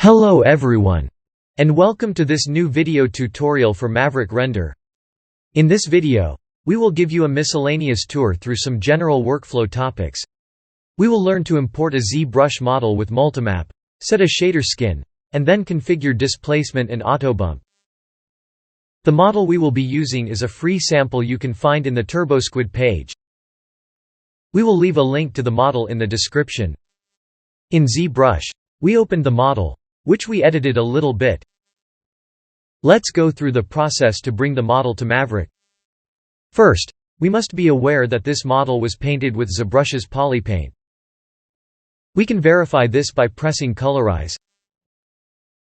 Hello everyone, and welcome to this new video tutorial for Maverick Render. In this video, we will give you a miscellaneous tour through some general workflow topics. We will learn to import a Zbrush model with multimap, set a shader skin, and then configure displacement and autobump. The model we will be using is a free sample you can find in the Turbosquid page. We will leave a link to the model in the description. In Zbrush, we opened the model, which we edited a little bit. Let's go through the process to bring the model to Maverick. First, we must be aware that this model was painted with Zbrush's polypaint. We can verify this by pressing Colorize.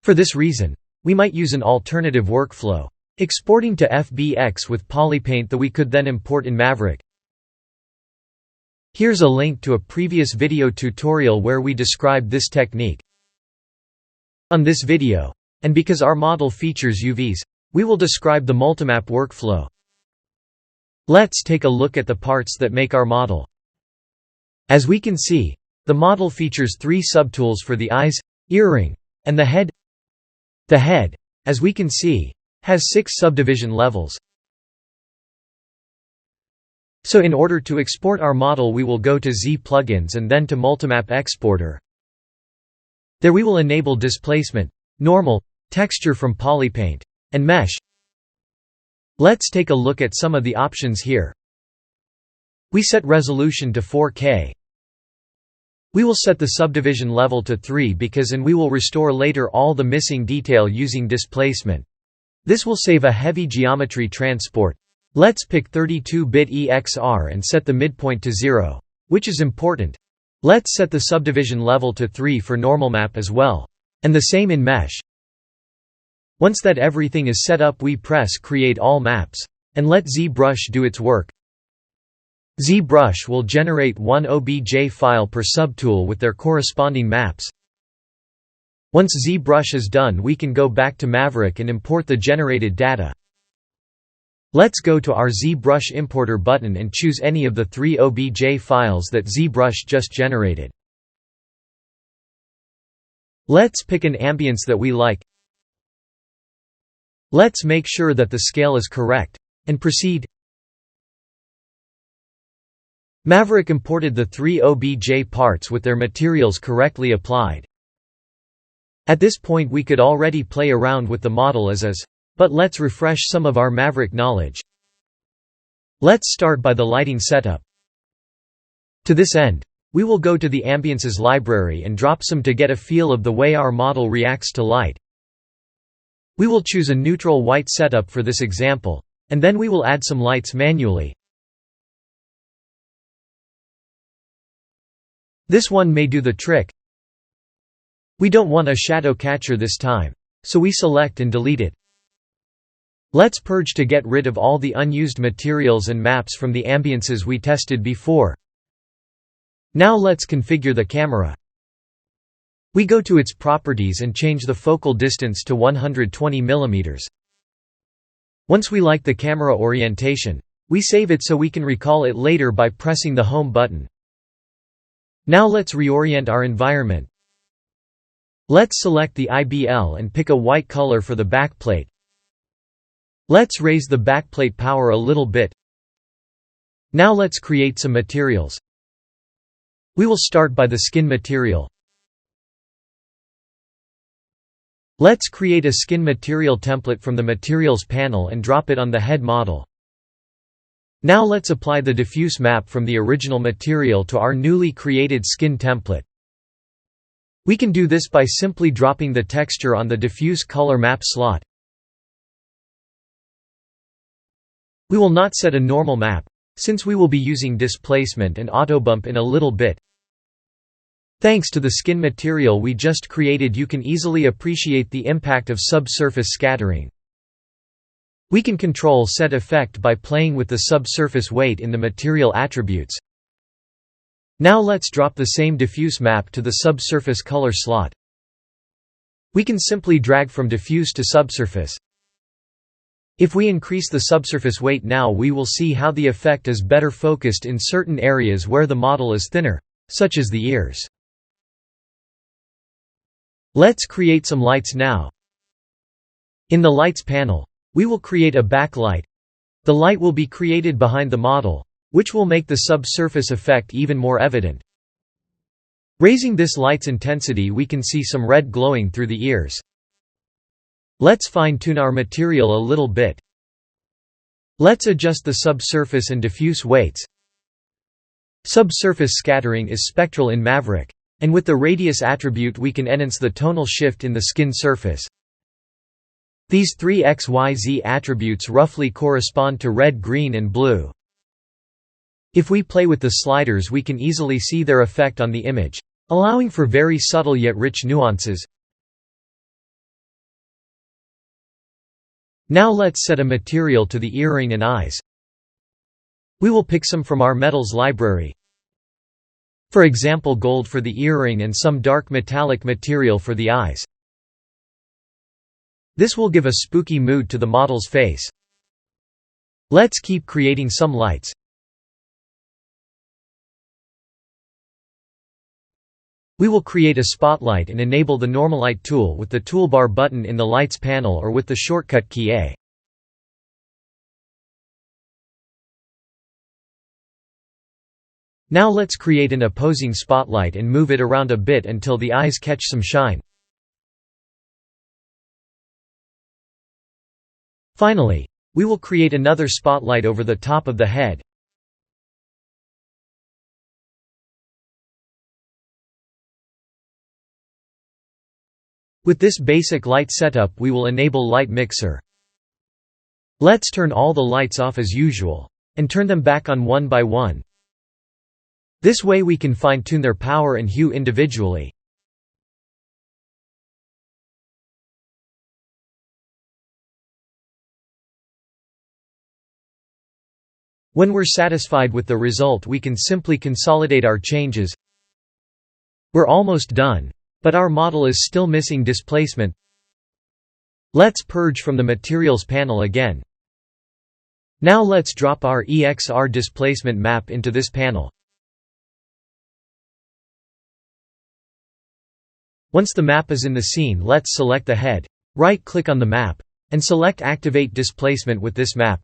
For this reason, we might use an alternative workflow, exporting to FBX with polypaint that we could then import in Maverick. Here's a link to a previous video tutorial where we described this technique. On this video, and because our model features UVs, we will describe the multimap workflow. Let's take a look at the parts that make our model. As we can see, the model features three subtools for the eyes, earring, and the head. The head, as we can see, has 6 subdivision levels. So in order to export our model, we will go to Z plugins and then to Multimap Exporter. There we will enable displacement, normal, texture from polypaint, and mesh. Let's take a look at some of the options here. We set resolution to 4K. We will set the subdivision level to 3 because we will restore later all the missing detail using displacement. This will save a heavy geometry transport. Let's pick 32-bit EXR and set the midpoint to 0, which is important. Let's set the subdivision level to 3 for normal map as well. And the same in mesh. Once that everything is set up, we press Create All Maps, and let Zbrush do its work. Zbrush will generate one OBJ file per subtool with their corresponding maps. Once Zbrush is done, we can go back to Maverick and import the generated data. Let's go to our Zbrush importer button and choose any of the 3 OBJ files that Zbrush just generated. Let's pick an ambience that we like. Let's make sure that the scale is correct, and proceed. Maverick imported the 3 OBJ parts with their materials correctly applied. At this point we could already play around with the model as is. But let's refresh some of our Maverick knowledge. Let's start by the lighting setup. To this end, we will go to the ambiences library and drop some to get a feel of the way our model reacts to light. We will choose a neutral white setup for this example, and then we will add some lights manually. This one may do the trick. We don't want a shadow catcher this time, so we select and delete it. Let's purge to get rid of all the unused materials and maps from the ambiences we tested before. Now let's configure the camera. We go to its properties and change the focal distance to 120 mm. Once we like the camera orientation, we save it so we can recall it later by pressing the Home button. Now let's reorient our environment. Let's select the IBL and pick a white color for the backplate. Let's raise the backplate power a little bit. Now let's create some materials. We will start by the skin material. Let's create a skin material template from the materials panel and drop it on the head model. Now let's apply the diffuse map from the original material to our newly created skin template. We can do this by simply dropping the texture on the diffuse color map slot. We will not set a normal map, since we will be using displacement and autobump in a little bit. Thanks to the skin material we just created, you can easily appreciate the impact of subsurface scattering. We can control set effect by playing with the subsurface weight in the material attributes. Now let's drop the same diffuse map to the subsurface color slot. We can simply drag from diffuse to subsurface. If we increase the subsurface weight now, we will see how the effect is better focused in certain areas where the model is thinner, such as the ears. Let's create some lights now. In the Lights panel, we will create a backlight. The light will be created behind the model, which will make the subsurface effect even more evident. Raising this light's intensity, we can see some red glowing through the ears. Let's fine-tune our material a little bit. Let's adjust the subsurface and diffuse weights. Subsurface scattering is spectral in Maverick, and with the radius attribute we can enhance the tonal shift in the skin surface. These three XYZ attributes roughly correspond to red, green and blue. If we play with the sliders, we can easily see their effect on the image, allowing for very subtle yet rich nuances. Now let's set a material to the earring and eyes. We will pick some from our metals library. For example, gold for the earring and some dark metallic material for the eyes. This will give a spooky mood to the model's face. Let's keep creating some lights. We will create a spotlight and enable the Normalight tool with the toolbar button in the Lights panel or with the shortcut key A. Now let's create an opposing spotlight and move it around a bit until the eyes catch some shine. Finally, we will create another spotlight over the top of the head. With this basic light setup, we will enable Light Mixer. Let's turn all the lights off as usual, and turn them back on one by one. This way we can fine-tune their power and hue individually. When we're satisfied with the result, we can simply consolidate our changes. We're almost done, but our model is still missing displacement. Let's purge from the Materials panel again. Now let's drop our EXR displacement map into this panel. Once the map is in the scene, let's select the head, right-click on the map, and select Activate Displacement with this map.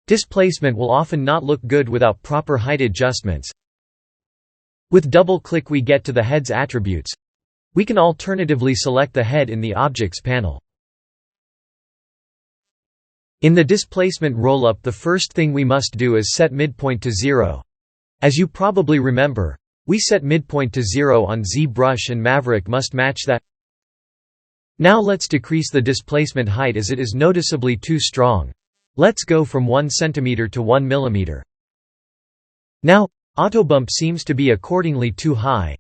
Displacement will often not look good without proper height adjustments. With double-click we get to the head's attributes. We can alternatively select the head in the Objects panel. In the Displacement rollup, the first thing we must do is set midpoint to 0. As you probably remember, we set midpoint to 0 on Zbrush and Maverick must match that. Now let's decrease the displacement height as it is noticeably too strong. Let's go from 1 cm to 1 mm. Now, autobump seems to be accordingly too high.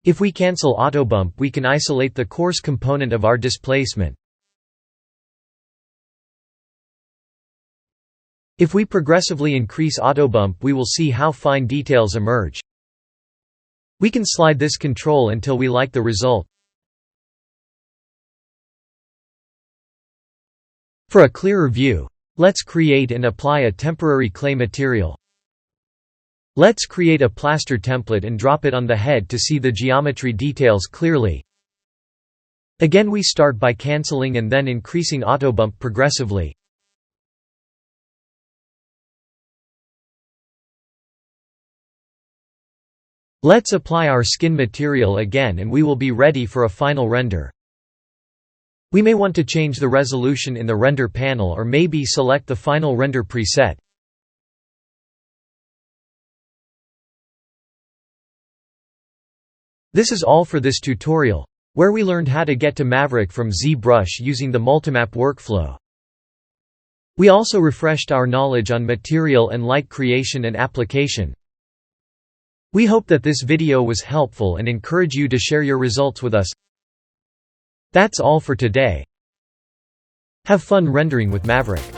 If we cancel autobump, we can isolate the coarse component of our displacement. If we progressively increase autobump, we will see how fine details emerge. We can slide this control until we like the result. For a clearer view, let's create and apply a temporary clay material. Let's create a plaster template and drop it on the head to see the geometry details clearly. Again, we start by cancelling and then increasing autobump progressively. Let's apply our skin material again and we will be ready for a final render. We may want to change the resolution in the render panel or maybe select the final render preset. This is all for this tutorial, where we learned how to get to Maverick from Zbrush using the multimap workflow. We also refreshed our knowledge on material and light creation and application. We hope that this video was helpful and encourage you to share your results with us. That's all for today. Have fun rendering with Maverick.